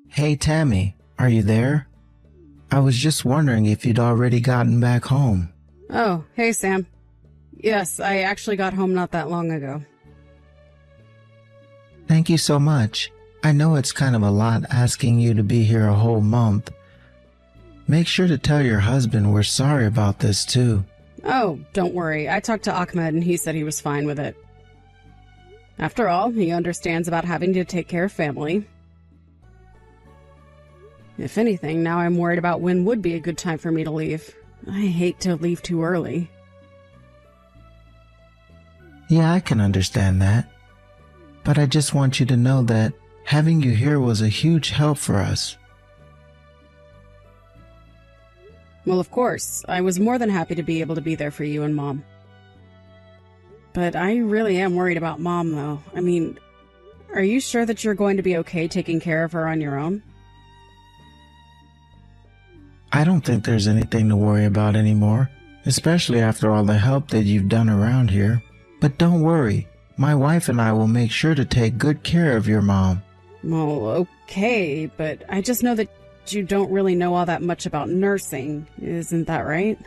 Hey Tammy, are you there? I was just wondering if you'd already gotten back home. Oh, hey Sam. Yes, I actually got home not that long ago. Thank you so much. I know it's kind of a lot asking you to be here a whole month. Make sure to tell your husband we're sorry about this too. Oh, don't worry. I talked to Ahmed and he said he was fine with it. After all, he understands about having to take care of family. If anything, now I'm worried about when would be a good time for me to leave. I hate to leave too early. Yeah, I can understand that. But I just want you to know that having you here was a huge help for us. Well, of course. I was more than happy to be able to be there for you and Mom. But I really am worried about Mom, though. I mean, are you sure that you're going to be okay taking care of her on your own? I don't think there's anything to worry about anymore, especially after all the help that you've done around here. But don't worry, my wife and I will make sure to take good care of your mom. Well, okay, but I just know that you don't really know all that much about nursing, isn't that right?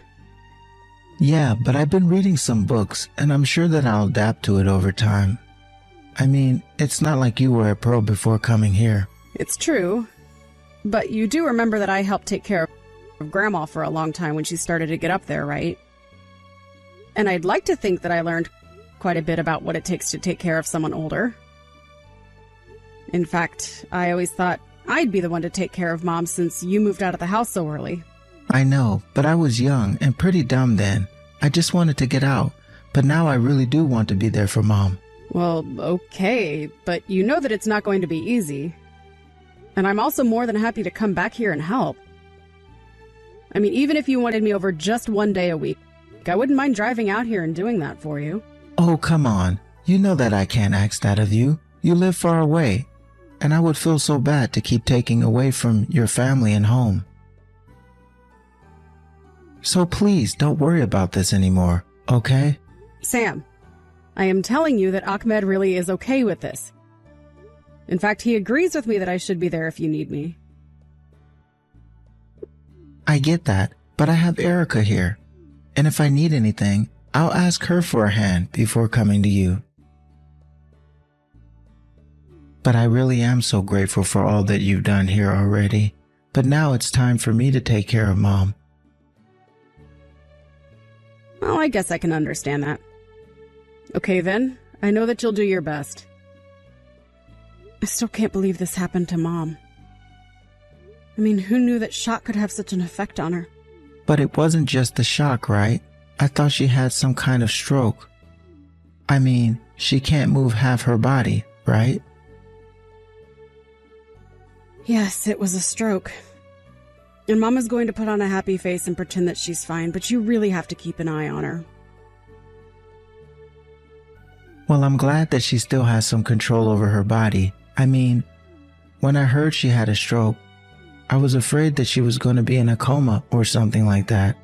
Yeah, but I've been reading some books, and I'm sure that I'll adapt to it over time. I mean, it's not like you were a pro before coming here. It's true, but you do remember that I helped take care of Grandma for a long time when she started to get up there, right? And I'd like to think that I learned quite a bit about what it takes to take care of someone older. In fact, I always thought I'd be the one to take care of Mom since you moved out of the house so early. I know, but I was young and pretty dumb then. I just wanted to get out, but now I really do want to be there for Mom. Well, okay, but you know that it's not going to be easy. And I'm also more than happy to come back here and help. I mean, even if you wanted me over just one day a week, I wouldn't mind driving out here and doing that for you. Oh, come on. You know that I can't ask that of you. You live far away, and I would feel so bad to keep taking away from your family and home. So please don't worry about this anymore, okay? Sam, I am telling you that Ahmed really is okay with this. In fact, he agrees with me that I should be there if you need me. I get that, but I have Erica here, and if I need anything, I'll ask her for a hand before coming to you. But I really am so grateful for all that you've done here already. But now it's time for me to take care of Mom. Well, I guess I can understand that. Okay then, I know that you'll do your best. I still can't believe this happened to Mom. I mean, who knew that shock could have such an effect on her? But it wasn't just the shock, right? I thought she had some kind of stroke. I mean, she can't move half her body, right? Yes, it was a stroke. And Mama's going to put on a happy face and pretend that she's fine, but you really have to keep an eye on her. Well, I'm glad that she still has some control over her body. I mean, when I heard she had a stroke, I was afraid that she was going to be in a coma or something like that.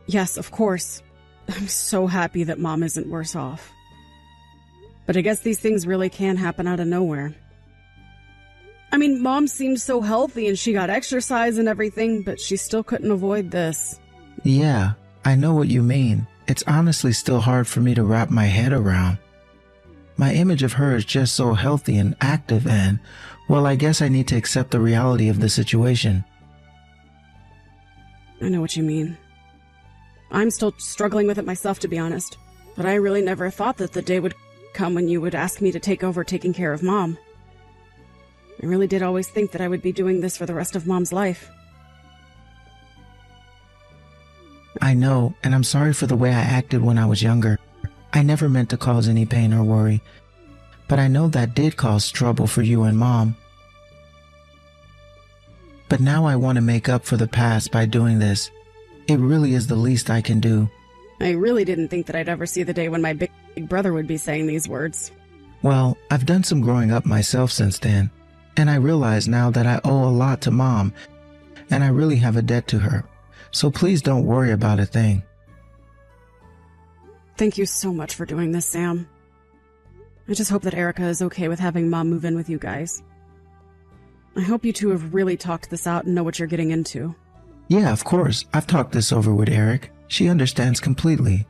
Yes, of course. I'm so happy that Mom isn't worse off. But I guess these things really can happen out of nowhere. I mean, Mom seemed so healthy and she got exercise and everything, but she still couldn't avoid this. Yeah, I know what you mean. It's honestly still hard for me to wrap my head around. My image of her is just so healthy and active and, well, I guess I need to accept the reality of the situation. I know what you mean. I'm still struggling with it myself, to be honest. But I really never thought that the day would come when you would ask me to take over taking care of Mom. I really did always think that I would be doing this for the rest of Mom's life. I know, and I'm sorry for the way I acted when I was younger. I never meant to cause any pain or worry, but I know that did cause trouble for you and Mom. But now I want to make up for the past by doing this. It really is the least I can do. I really didn't think that I'd ever see the day when my big brother would be saying these words. Well, I've done some growing up myself since then, and I realize now that I owe a lot to Mom, and I really have a debt to her. So please don't worry about a thing. Thank you so much for doing this, Sam. I just hope that Erica is okay with having Mom move in with you guys. I hope you two have really talked this out and know what you're getting into. Yeah, of course. I've talked this over with Eric. She understands completely.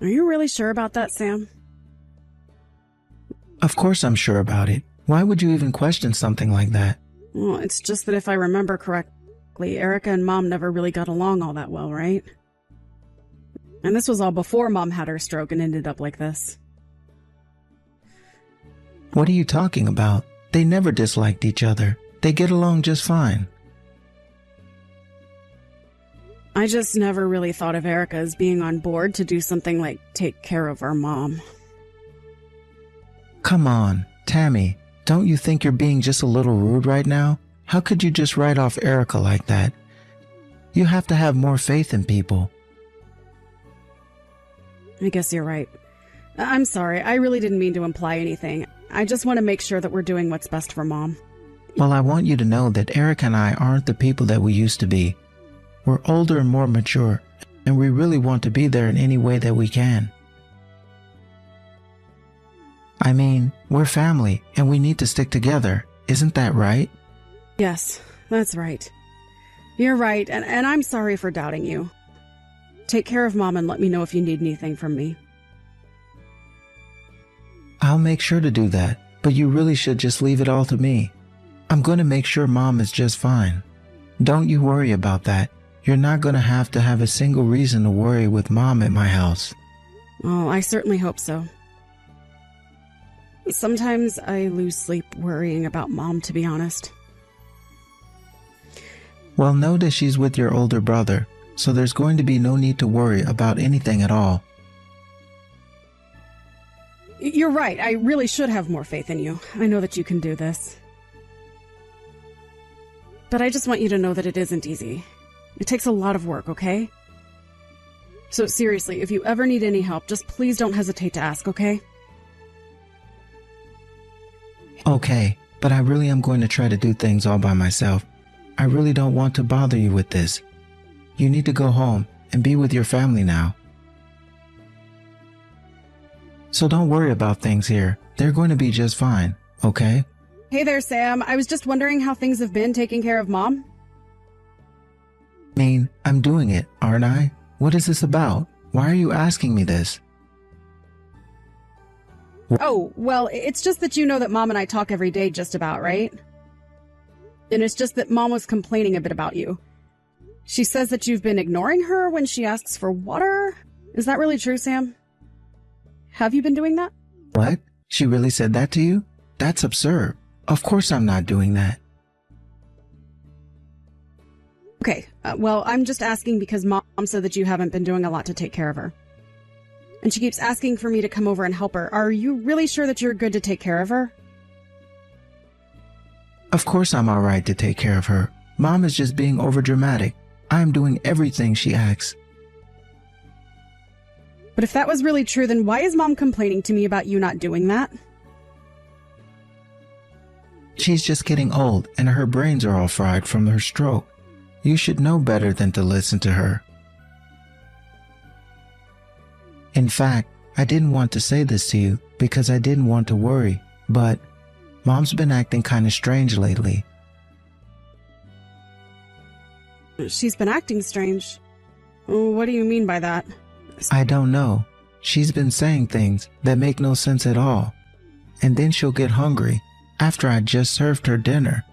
Are you really sure about that, Sam? Of course I'm sure about it. Why would you even question something like that? Well, it's just that if I remember correctly, Erica and Mom never really got along all that well, right? And this was all before Mom had her stroke and ended up like this. What are you talking about? They never disliked each other. They get along just fine. I just never really thought of Erica as being on board to do something like take care of our mom. Come on, Tammy. Don't you think you're being just a little rude right now? How could you just write off Erica like that? You have to have more faith in people. I guess you're right. I'm sorry, I really didn't mean to imply anything. I just want to make sure that we're doing what's best for Mom. Well, I want you to know that Eric and I aren't the people that we used to be. We're older and more mature, and we really want to be there in any way that we can. I mean, we're family, and we need to stick together. Isn't that right? Yes, that's right. You're right, and I'm sorry for doubting you. Take care of Mom and let me know if you need anything from me. I'll make sure to do that, but you really should just leave it all to me. I'm going to make sure Mom is just fine. Don't you worry about that. You're not going to have a single reason to worry with Mom at my house. Oh, I certainly hope so. Sometimes I lose sleep worrying about Mom, to be honest. Well, know that she's with your older brother, so there's going to be no need to worry about anything at all. You're right, I really should have more faith in you. I know that you can do this. But I just want you to know that it isn't easy. It takes a lot of work, okay? So seriously, if you ever need any help, just please don't hesitate to ask, okay? Okay, but I really am going to try to do things all by myself. I really don't want to bother you with this. You need to go home and be with your family now. So don't worry about things here. They're going to be just fine, okay? Hey there, Sam. I was just wondering how things have been taking care of Mom. I mean, I'm doing it, aren't I? What is this about? Why are you asking me this? Oh, well, it's just that you know that Mom and I talk every day just about, right? And it's just that Mom was complaining a bit about you. She says that you've been ignoring her when she asks for water. Is that really true, Sam? Have you been doing that? What? She really said that to you? That's absurd. Of course I'm not doing that. Okay, well, I'm just asking because Mom said that you haven't been doing a lot to take care of her. And she keeps asking for me to come over and help her. Are you really sure that you're good to take care of her? Of course I'm all right to take care of her. Mom is just being overdramatic. I am doing everything she asks. But if that was really true, then why is Mom complaining to me about you not doing that? She's just getting old and her brains are all fried from her stroke. You should know better than to listen to her. In fact, I didn't want to say this to you because I didn't want to worry, but Mom's been acting kind of strange lately. She's been acting strange. What do you mean by that? I don't know. She's been saying things that make no sense at all. And then she'll get hungry after I just served her dinner.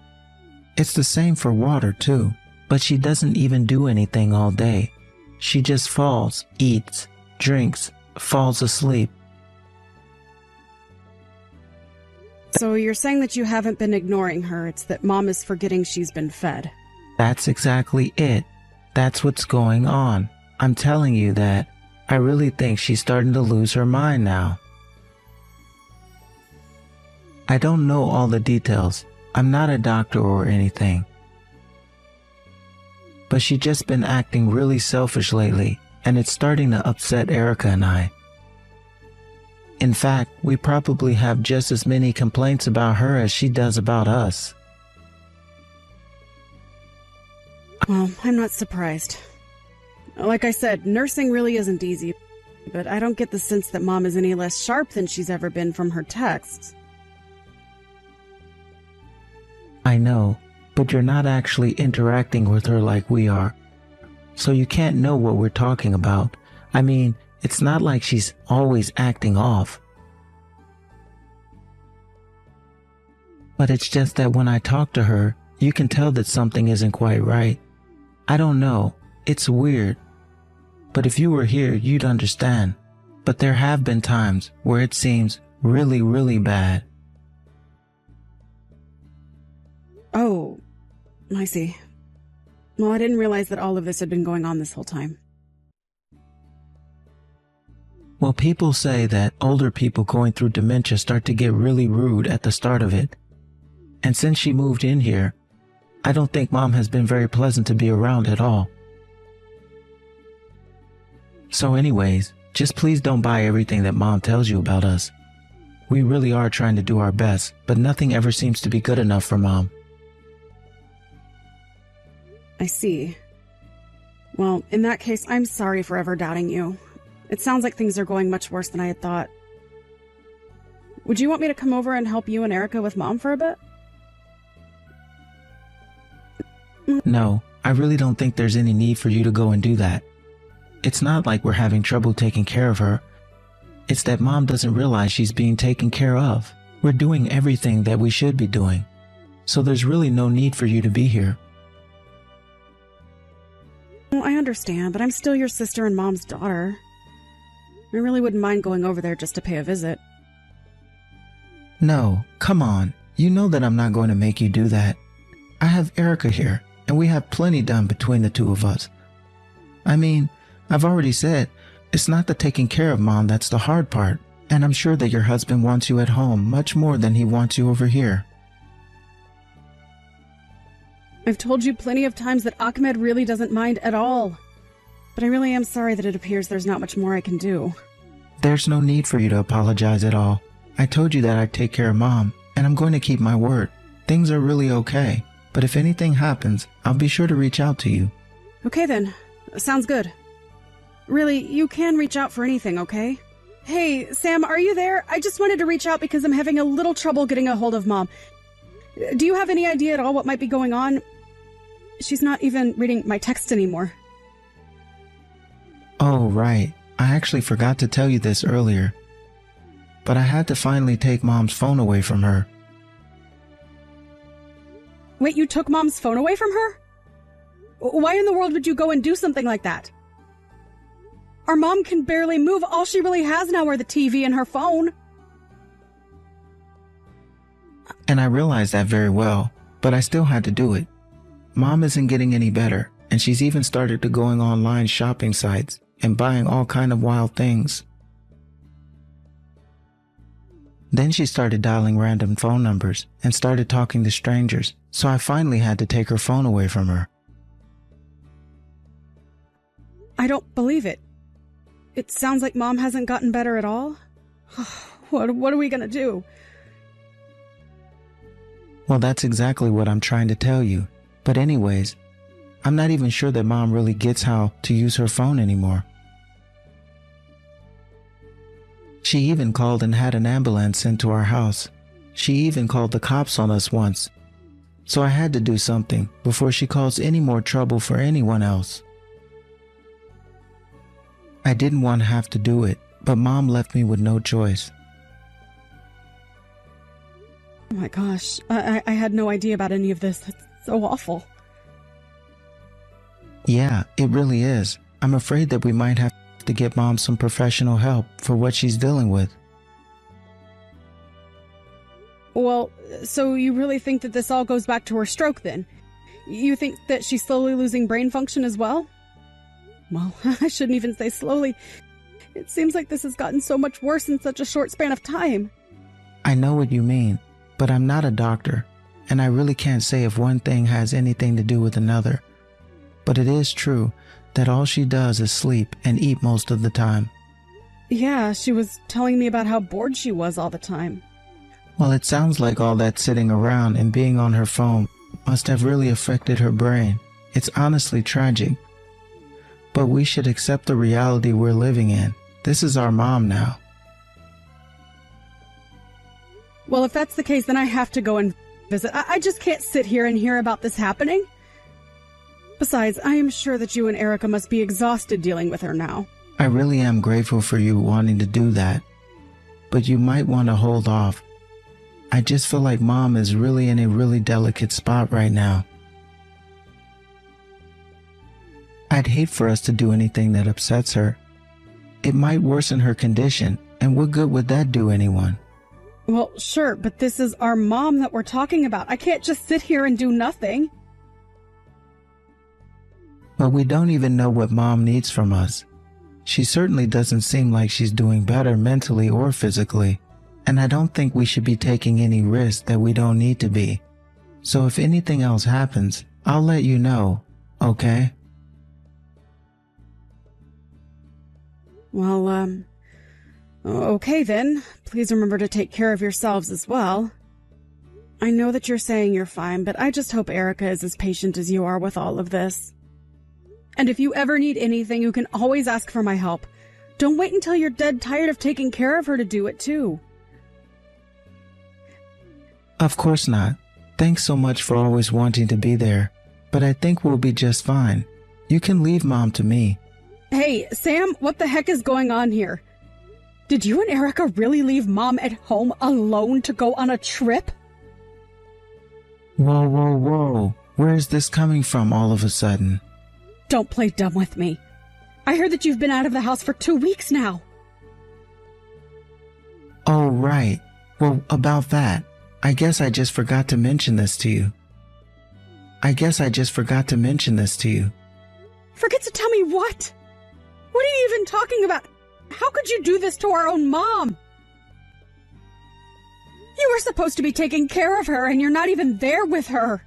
It's the same for water too, but she doesn't even do anything all day. She just falls, eats, drinks, falls asleep. So you're saying that you haven't been ignoring her, it's that Mom is forgetting she's been fed. That's exactly it. That's what's going on. I'm telling you that I really think she's starting to lose her mind now. I don't know all the details. I'm not a doctor or anything. But she's just been acting really selfish lately, and it's starting to upset Erica and I. In fact, we probably have just as many complaints about her as she does about us. Well, I'm not surprised. Like I said, nursing really isn't easy, but I don't get the sense that Mom is any less sharp than she's ever been from her texts. I know, but you're not actually interacting with her like we are. So you can't know what we're talking about. I mean, it's not like she's always acting off. But it's just that when I talk to her, you can tell that something isn't quite right. I don't know. It's weird. But if you were here, you'd understand. But there have been times where it seems really, really bad. Oh, I see. Well, I didn't realize that all of this had been going on this whole time. Well, people say that older people going through dementia start to get really rude at the start of it. And since she moved in here, I don't think Mom has been very pleasant to be around at all. So anyways, just please don't buy everything that Mom tells you about us. We really are trying to do our best, but nothing ever seems to be good enough for Mom. I see. Well, in that case, I'm sorry for ever doubting you. It sounds like things are going much worse than I had thought. Would you want me to come over and help you and Erica with Mom for a bit? No, I really don't think there's any need for you to go and do that. It's not like we're having trouble taking care of her. It's that Mom doesn't realize she's being taken care of. We're doing everything that we should be doing. So there's really no need for you to be here. Well, I understand, but I'm still your sister and Mom's daughter. I really wouldn't mind going over there just to pay a visit. No, come on. You know that I'm not going to make you do that. I have Erica here, and we have plenty done between the two of us. I mean, I've already said, it's not the taking care of Mom that's the hard part, and I'm sure that your husband wants you at home much more than he wants you over here. I've told you plenty of times that Ahmed really doesn't mind at all. But I really am sorry that it appears there's not much more I can do. There's no need for you to apologize at all. I told you that I'd take care of Mom, and I'm going to keep my word. Things are really okay, but if anything happens, I'll be sure to reach out to you. Okay then. Sounds good. Really, you can reach out for anything, okay? Hey, Sam, are you there? I just wanted to reach out because I'm having a little trouble getting a hold of Mom. Do you have any idea at all what might be going on? She's not even reading my text anymore. Oh, right. I actually forgot to tell you this earlier. But I had to finally take Mom's phone away from her. Wait, you took Mom's phone away from her? Why in the world would you go and do something like that? Our Mom can barely move. All she really has now are the TV and her phone. And I realized that very well, but I still had to do it. Mom isn't getting any better, and she's even started to going online shopping sites and buying all kind of wild things. Then she started dialing random phone numbers and started talking to strangers, so I finally had to take her phone away from her. I don't believe it. It sounds like Mom hasn't gotten better at all. What are we gonna do? Well, that's exactly what I'm trying to tell you. But anyways, I'm not even sure that Mom really gets how to use her phone anymore. She even called and had an ambulance sent to our house. She even called the cops on us once. So I had to do something before she caused any more trouble for anyone else. I didn't want to have to do it, but Mom left me with no choice. Oh my gosh, I had no idea about any of this. That's so awful. Yeah, it really is. I'm afraid that we might have to get Mom some professional help for what she's dealing with. Well, so you really think that this all goes back to her stroke then? You think that she's slowly losing brain function as well? Well, I shouldn't even say slowly. It seems like this has gotten so much worse in such a short span of time. I know what you mean, but I'm not a doctor, and I really can't say if one thing has anything to do with another. But it is true that all she does is sleep and eat most of the time. Yeah, she was telling me about how bored she was all the time. Well, it sounds like all that sitting around and being on her phone must have really affected her brain. It's honestly tragic. But we should accept the reality we're living in. This is our Mom now. Well, if that's the case, then I have to go and visit. I just can't sit here and hear about this happening. Besides, I am sure that you and Erica must be exhausted dealing with her now. I really am grateful for you wanting to do that, but you might want to hold off. I just feel like Mom is really in a really delicate spot right now. I'd hate for us to do anything that upsets her. It might worsen her condition, and what good would that do anyone? Well, sure, but this is our mom that we're talking about. I can't just sit here and do nothing. But we don't even know what Mom needs from us. She certainly doesn't seem like she's doing better mentally or physically, and I don't think we should be taking any risks that we don't need to be. So if anything else happens, I'll let you know, okay? Well, okay then. Please remember to take care of yourselves as well. I know that you're saying you're fine, but I just hope Erica is as patient as you are with all of this. And if you ever need anything, you can always ask for my help. Don't wait until you're dead tired of taking care of her to do it too. Of course not. Thanks so much for always wanting to be there, but I think we'll be just fine. You can leave Mom to me. Hey, Sam, what the heck is going on here? Did you and Erica really leave Mom at home alone to go on a trip? Whoa, whoa, whoa. Where is this coming from all of a sudden? Don't play dumb with me. I heard that you've been out of the house for 2 weeks now. Oh, right. Well, about that, I guess I just forgot to mention this to you. Forget to tell me what? What are you even talking about? How could you do this to our own mom? You were supposed to be taking care of her, and you're not even there with her.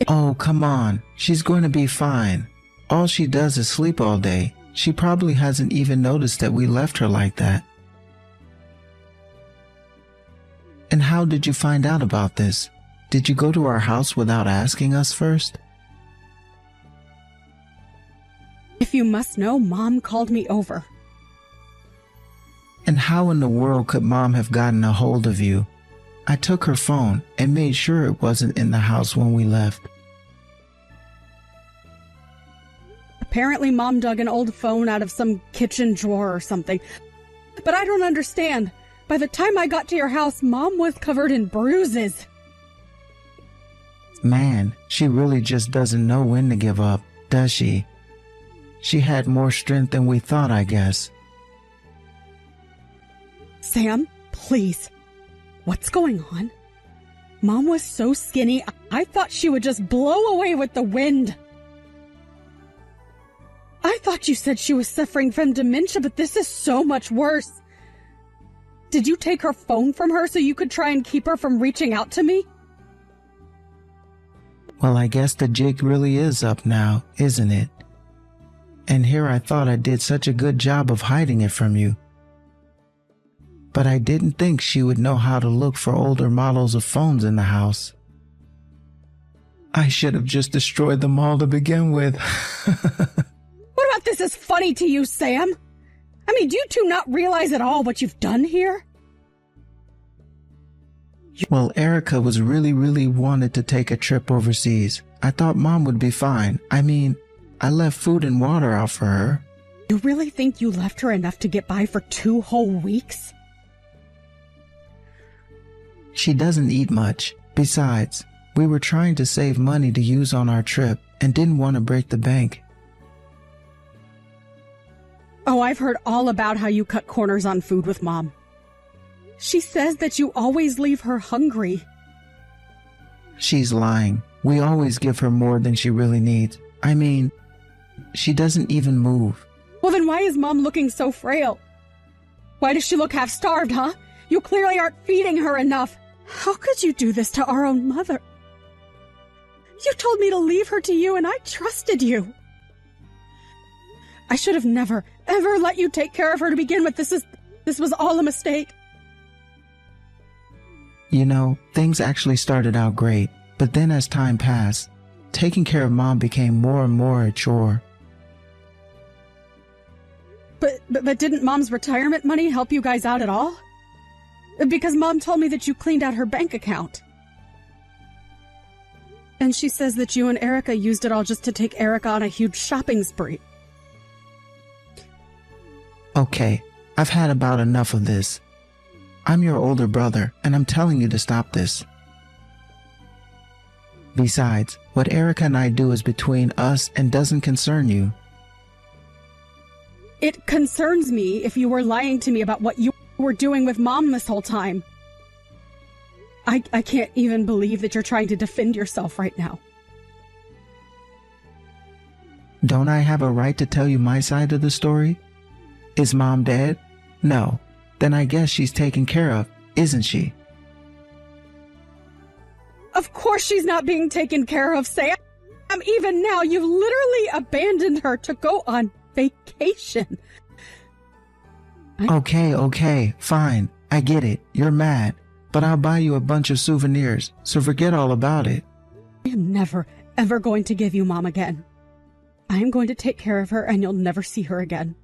Oh, come on. She's going to be fine. All she does is sleep all day. She probably hasn't even noticed that we left her like that. And how did you find out about this? Did you go to our house without asking us first? If you must know, Mom called me over. And how in the world could Mom have gotten a hold of you? I took her phone and made sure it wasn't in the house when we left. Apparently, Mom dug an old phone out of some kitchen drawer or something. But I don't understand. By the time I got to your house, Mom was covered in bruises. Man, she really just doesn't know when to give up, does she? She had more strength than we thought, I guess. Sam, please. What's going on? Mom was so skinny, I thought she would just blow away with the wind. I thought you said she was suffering from dementia, but this is so much worse. Did you take her phone from her so you could try and keep her from reaching out to me? Well, I guess the jig really is up now, isn't it? And here I thought I did such a good job of hiding it from you. But I didn't think she would know how to look for older models of phones in the house. I should have just destroyed them all to begin with. What about this is funny to you, Sam? I mean, do you two not realize at all what you've done here? Well, Erica was really wanted to take a trip overseas. I thought Mom would be fine. I mean, I left food and water out for her. You really think you left her enough to get by for 2 whole weeks? She doesn't eat much. Besides, we were trying to save money to use on our trip and didn't want to break the bank. Oh, I've heard all about how you cut corners on food with Mom. She says that you always leave her hungry. She's lying. We always give her more than she really needs. I mean, she doesn't even move. Well, then why is Mom looking so frail? Why does she look half-starved, huh? You clearly aren't feeding her enough. How could you do this to our own mother? You told me to leave her to you, and I trusted you. I should have never, ever let you take care of her to begin with. This was all a mistake. You know, things actually started out great, but then as time passed, taking care of Mom became more and more a chore. But didn't Mom's retirement money help you guys out at all? Because Mom told me that you cleaned out her bank account. And she says that you and Erica used it all just to take Erica on a huge shopping spree. Okay, I've had about enough of this. I'm your older brother, and I'm telling you to stop this. Besides, what Erica and I do is between us and doesn't concern you. It concerns me if you were lying to me about what you were doing with Mom this whole time. I can't even believe that you're trying to defend yourself right now. Don't I have a right to tell you my side of the story? Is Mom dead? No. Then I guess she's taken care of, isn't she? Of course she's not being taken care of, Sam. Even now, you've literally abandoned her to go on vacation. Okay, fine. I get it. You're mad. But I'll buy you a bunch of souvenirs, so forget all about it. I am never, ever going to give you Mom again. I am going to take care of her, and you'll never see her again.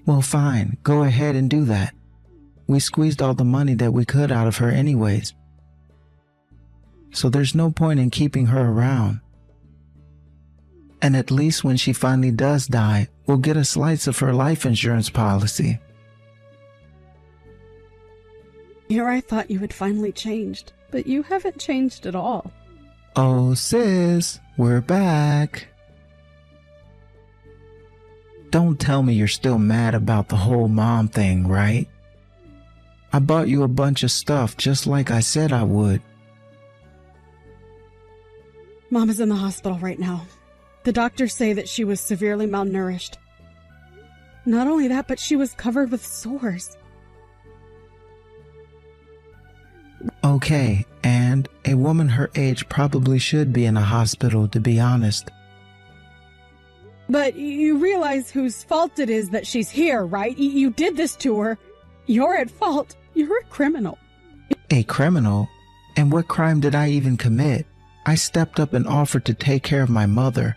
Well, fine. Go ahead and do that. We squeezed all the money that we could out of her anyways. So there's no point in keeping her around. And at least when she finally does die, we'll get a slice of her life insurance policy. Here I thought you had finally changed, but you haven't changed at all. Oh, sis, we're back. Don't tell me you're still mad about the whole Mom thing, right? I bought you a bunch of stuff just like I said I would. Mom is in the hospital right now. The doctors say that she was severely malnourished. Not only that, but she was covered with sores. Okay, and a woman her age probably should be in a hospital, to be honest. But you realize whose fault it is that she's here, right? You did this to her. You're at fault. You're a criminal. A criminal? And what crime did I even commit? I stepped up and offered to take care of my mother.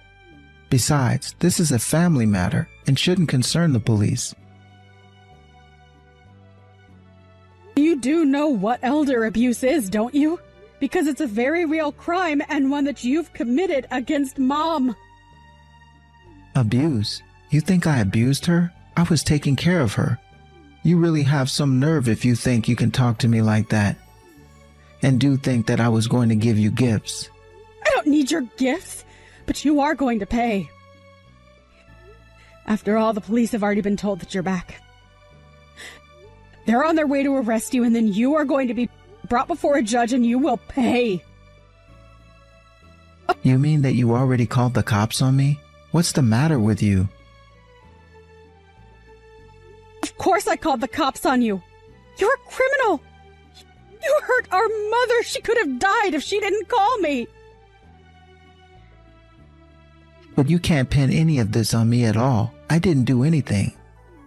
Besides, this is a family matter and shouldn't concern the police. You do know what elder abuse is, don't you? Because it's a very real crime and one that you've committed against Mom. Abuse? You think I abused her? I was taking care of her. You really have some nerve if you think you can talk to me like that. And do think that I was going to give you gifts. I don't need your gifts, but you are going to pay. After all, the police have already been told that you're back. They're on their way to arrest you, and then you are going to be brought before a judge and you will pay. You mean that you already called the cops on me? What's the matter with you? Of course I called the cops on you. You're a criminal. You hurt our mother. She could have died if she didn't call me. But you can't pin any of this on me at all. I didn't do anything.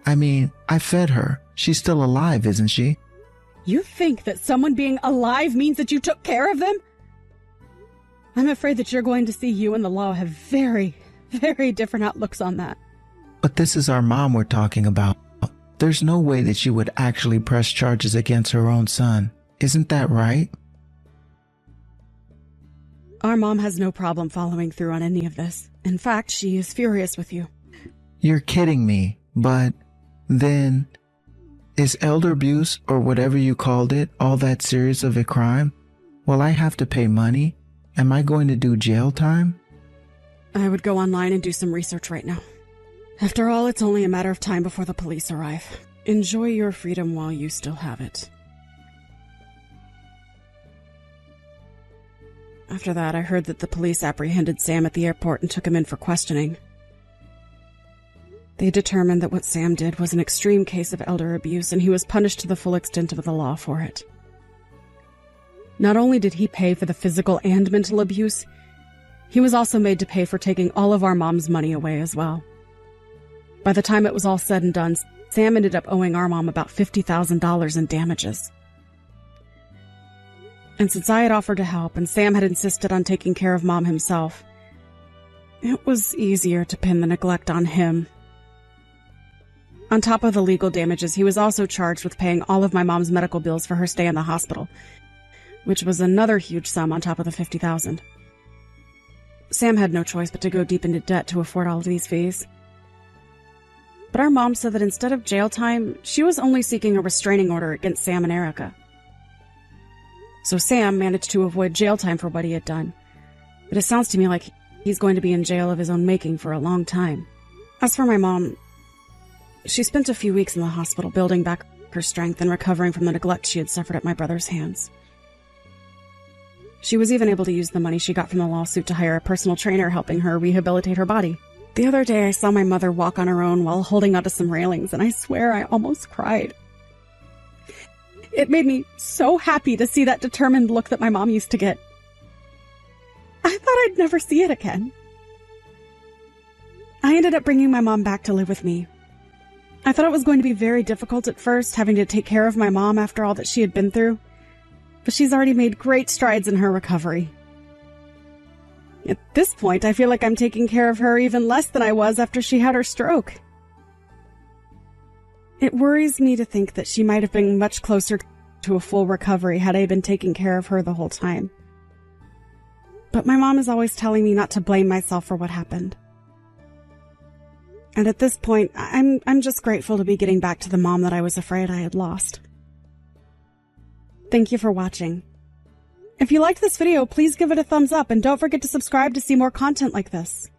I mean, I fed her. She's still alive, isn't she? You think that someone being alive means that you took care of them? I'm afraid that you're going to see you and the law have very, very different outlooks on that. But this is our mom we're talking about. There's no way that she would actually press charges against her own son. Isn't that right? Our mom has no problem following through on any of this. In fact, she is furious with you. You're kidding me, but then is elder abuse, or whatever you called it, all that serious of a crime? Will I have to pay money? Am I going to do jail time? I would go online and do some research right now. After all, it's only a matter of time before the police arrive. Enjoy your freedom while you still have it. After that, I heard that the police apprehended Sam at the airport and took him in for questioning. They determined that what Sam did was an extreme case of elder abuse, and he was punished to the full extent of the law for it. Not only did he pay for the physical and mental abuse, he was also made to pay for taking all of our mom's money away as well. By the time it was all said and done, Sam ended up owing our mom about $50,000 in damages. And since I had offered to help and Sam had insisted on taking care of Mom himself, it was easier to pin the neglect on him. On top of the legal damages, he was also charged with paying all of my mom's medical bills for her stay in the hospital, which was another huge sum on top of the $50,000. Sam had no choice but to go deep into debt to afford all of these fees. But our mom said that instead of jail time, she was only seeking a restraining order against Sam and Erica. So Sam managed to avoid jail time for what he had done. But it sounds to me like he's going to be in jail of his own making for a long time. As for my mom, she spent a few weeks in the hospital building back her strength and recovering from the neglect she had suffered at my brother's hands. She was even able to use the money she got from the lawsuit to hire a personal trainer helping her rehabilitate her body. The other day I saw my mother walk on her own while holding onto some railings, and I swear I almost cried. It made me so happy to see that determined look that my mom used to get. I thought I'd never see it again. I ended up bringing my mom back to live with me. I thought it was going to be very difficult at first, having to take care of my mom after all that she had been through, but she's already made great strides in her recovery. At this point, I feel like I'm taking care of her even less than I was after she had her stroke. It worries me to think that she might have been much closer to a full recovery had I been taking care of her the whole time. But my mom is always telling me not to blame myself for what happened. And at this point, I'm just grateful to be getting back to the mom that I was afraid I had lost. Thank you for watching. If you liked this video, please give it a thumbs up and don't forget to subscribe to see more content like this.